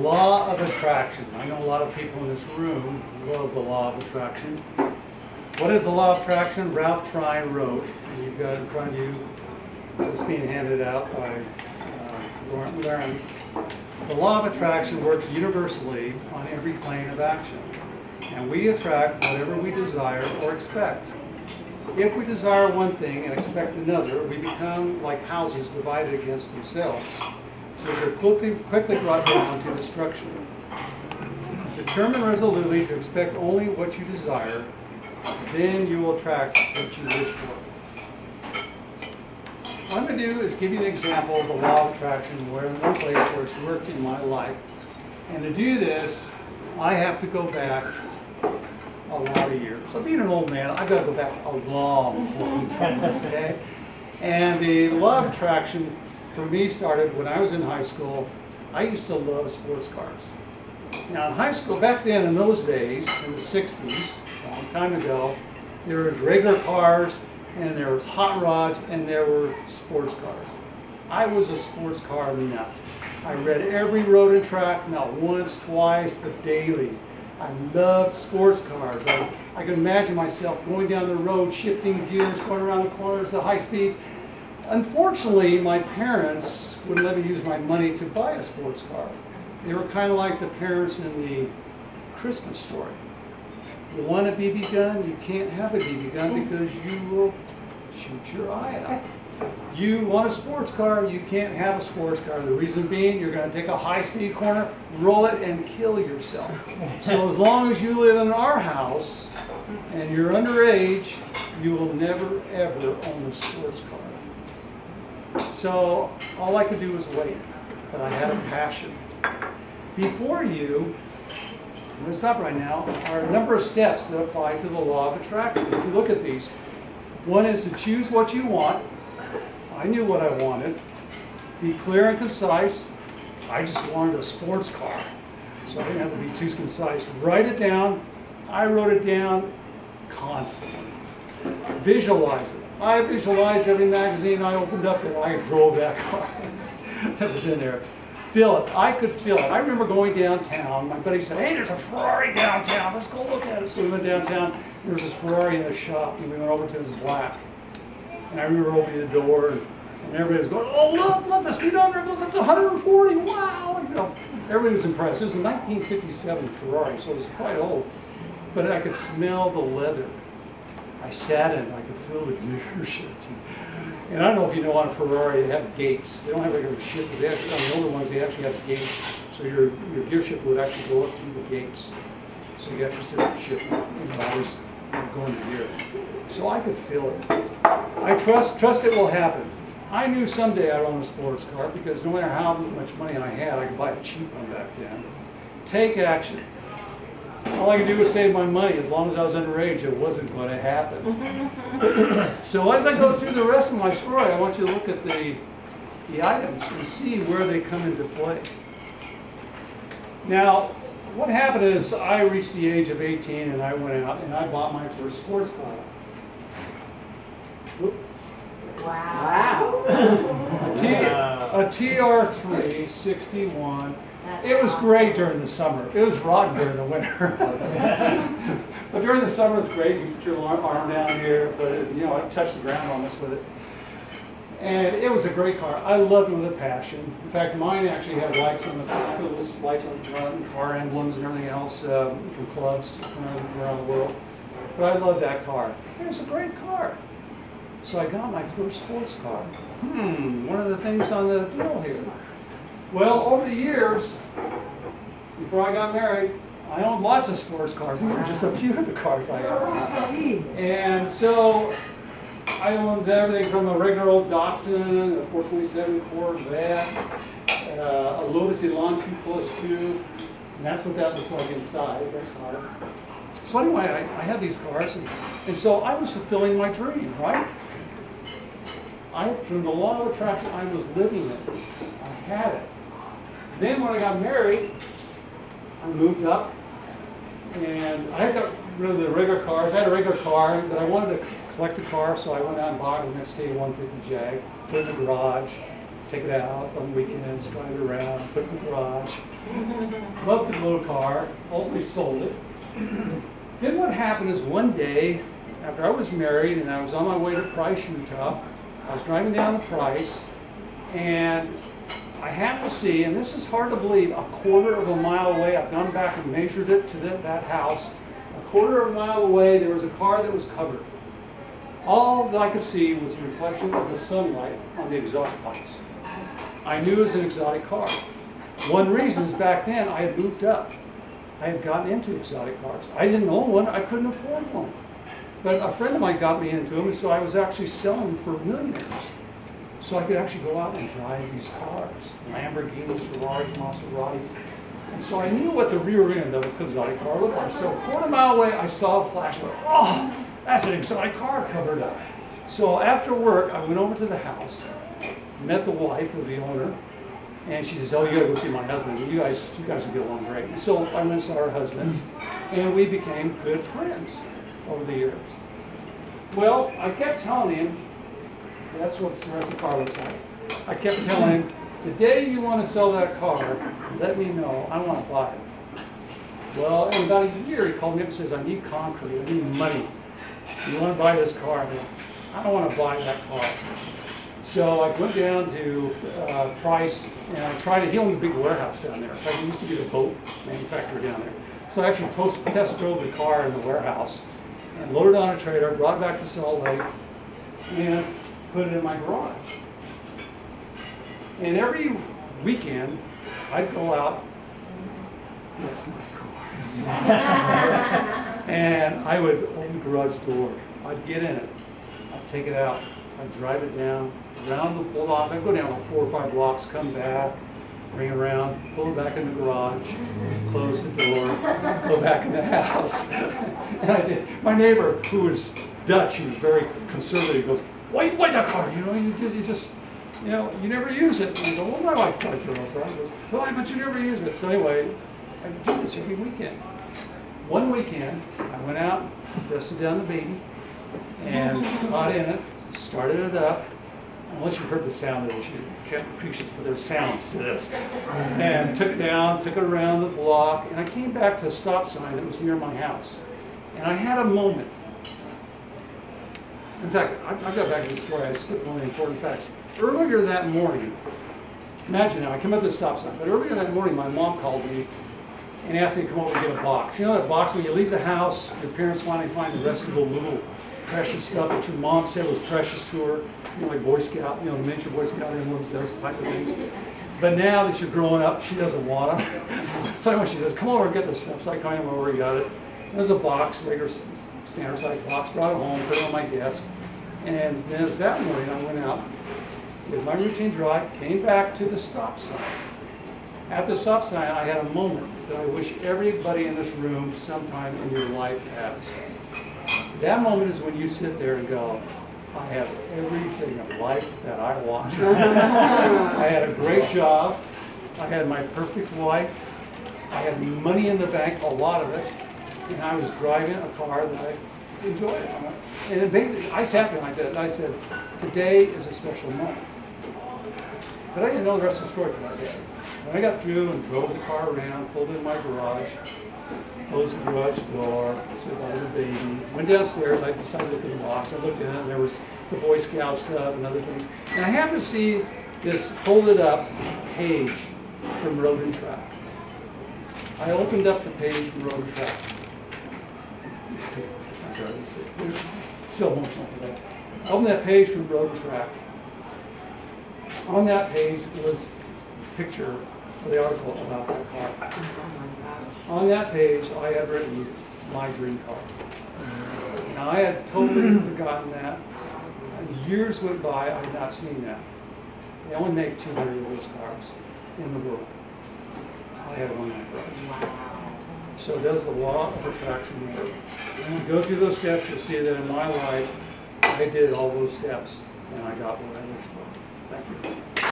law of attraction. I know a lot of people in this room love the law of attraction. What is the law of attraction? Ralph Trine wrote, and you've got it in front of you. It's being handed out by Lauren. The law of attraction works universally on every plane of action, and we attract whatever we desire or expect. If we desire one thing and expect another, we become like houses divided against themselves, which are quickly brought down to destruction. Determine resolutely to expect only what you desire, then you will attract what you wish for. What I'm going to do is give you an example of the law of attraction where in one place where it's worked in my life. And to do this, I have to go back a lot of years. So being an old man, I've got to go back a long time, okay? And the law of attraction for me started when I was in high school. I used to love sports cars. Now in high school, back then in those days, in the 60s, a long time ago, there was regular cars, and there was hot rods, and there were sports cars. I was a sports car nut. I read every road and track, not once, twice, but daily. I loved sports cars. I could imagine myself going down the road, shifting gears, going around the corners at high speeds. Unfortunately, my parents wouldn't let me use my money to buy a sports car. They were kind of like the parents in the Christmas Story. You want a BB gun? You can't have a BB gun because you will shoot your eye out. You want a sports car? You can't have a sports car. The reason being, you're going to take a high-speed corner, roll it, and kill yourself. So as long as you live in our house and you're underage, you will never, ever own a sports car. So all I could do was wait, but I had a passion. Before you, I'm going to stop right now, are a number of steps that apply to the law of attraction. If you look at these, one is to choose what you want. I knew what I wanted. Be clear and concise. I just wanted a sports car, so I didn't have to be too concise. Write it down. I wrote it down constantly. Visualize it. I visualized every magazine I opened up that I drove that car that was in there. Feel it. I could feel it. I remember going downtown. My buddy said, "Hey, there's a Ferrari downtown. Let's go look at it." So we went downtown. There was this Ferrari in the shop, and we went over to this black. And I remember opening the door, and everybody was going, "Oh, look, the speedometer goes up to 140. Wow!" You know, everybody was impressed. It was a 1957 Ferrari, so it was quite old. But I could smell the leather. I sat in it. I could feel the gear shifting. And I don't know if you know, on a Ferrari, they have gates. They don't have regular shifters. They actually, on the older ones, they actually have gates. So your gear shifter would actually go up through the gates. So you actually sit up shifting. I was going to gear. So I could feel it. I trust it will happen. I knew someday I'd own a sports car because no matter how much money I had, I could buy a cheap one back then. Take action. All I could do was save my money. As long as I was underage, it wasn't going to happen. So as I go through the rest of my story, I want you to look at the items and see where they come into play. Now, what happened is I reached the age of 18 and I went out and I bought my first sports car. Whoop. Wow. A TR3 61. It was great during the summer. It was rotten during the winter. But during the summer, it's great. You put your arm down here, but I touched the ground almost with it. And it was a great car. I loved it with a passion. In fact, mine actually had lights on the front, little lights on the front, and car emblems and everything else from clubs around the world. But I loved that car. It was a great car. So I got my first sports car. One of the things on the deal here. Well, over the years, before I got married, I owned lots of sports cars. These are just a few of the cars I owned. And so I owned everything from a regular old Datsun, a 427 Corvette, a Lotus Elan 2+2, and that's what that looks like inside, that car. So anyway, I had these cars, and so I was fulfilling my dream, right? From the law of attraction, I was living it. I had it. Then when I got married, I moved up, and I got rid of the regular cars. I had a regular car, but I wanted to collect a car, so I went out and bought an XK150 Jag, put it in the garage, take it out on weekends, drive it around, put it in the garage. loved the little car, ultimately sold it. Then what happened is one day, after I was married and I was on my way to Price, Utah, I was driving down the Price, and I happened to see, and this is hard to believe, a quarter of a mile away, I've gone back and measured it to that house, a quarter of a mile away there was a car that was covered. All that I could see was the reflection of the sunlight on the exhaust pipes. I knew it was an exotic car. One reason is back then I had moved up. I had gotten into exotic cars. I didn't own one, I couldn't afford one. But a friend of mine got me into them, and so I was actually selling them for millionaires. So I could actually go out and drive these cars, Lamborghinis, Ferraris, Maseratis. And so I knew what the rear end of an exotic car looked like. So a quarter mile away, I saw a flash. Oh, that's an exotic car covered up. So after work, I went over to the house, met the wife of the owner, and she says, "Oh, you gotta go see my husband. You guys will get along great." And so I went and saw her husband, and we became good friends over the years. Well, I kept telling him, that's what the rest of the car looks like. I kept telling him, the day you want to sell that car, let me know. I want to buy it. Well, in about a year, he called me up and says, "I need concrete. I need money. You want to buy this car?" I don't want to buy that car. So I went down to Price, and I tried it. He owned a big warehouse down there. In fact, he used to be the boat manufacturer down there. So I actually test drove the car in the warehouse and loaded it on a trailer, brought it back to Salt Lake, and put it in my garage. And every weekend, I'd go out, that's my car. And I would open the garage door. I'd get in it. I'd take it out. I'd drive it down, around the block. I'd go down like 4 or 5 blocks, come back, bring it around, pull it back in the garage, close the door, go back in the house. And I did. My neighbor, who was Dutch, he was very conservative, goes, "Why you buy that car? You know, you never use it." And I go, "Well, my wife drives it all the time." He goes, "Oh, but you never use it." So anyway, I do this every weekend. One weekend, I went out, dusted down the baby, and got in it, started it up. Unless you've heard the sound of it, you can't appreciate it, but there's sounds to this. And took it down, took it around the block, and I came back to a stop sign that was near my house. And I had a moment. In fact, I got back to the story, I skipped one of the important facts. Earlier that morning, imagine now, I come up to the stop sign, but earlier that morning my mom called me and asked me to come over and get a box. You know that box when you leave the house, your parents finally find the rest of the little precious stuff that your mom said was precious to her, like Boy Scout, the miniature Boy Scout emblems, those type of things. But now that you're growing up, she doesn't want them. So anyway, she says, "Come over and get this stuff." So I came over and got it. There's a box, regular standard size box, brought it home, put it on my desk. And then as that morning I went out, did my routine drive, came back to the stop sign. At the stop sign, I had a moment that I wish everybody in this room sometime in your life has. That moment is when you sit there and go, "I have everything of life that I want." I had a great job. I had my perfect wife. I had money in the bank, a lot of it. And I was driving a car that I enjoyed. And it basically, I sat there like that and I said, today is a special moment. But I didn't know the rest of the story for that day. When I got through and drove the car around, pulled in my garage, closed the garage door, said bye to the baby, went downstairs, I decided to look at the box. I looked in it and there was the Boy Scout stuff and other things. And I happened to see this folded up page from Road and Track. I opened up the page from Road and Track. I'm sorry, it's still emotional today. I opened that page from Road and Track. On that page was a picture of the article about that car. On that page, I had written my dream car. Now, I had totally forgotten that. Years went by, I had not seen that. They only make 200 of those cars in the world. I had one in my garage. So does the law of attraction work? When you go through those steps, you'll see that in my life, I did all those steps, and I got what I wished for. Thank you.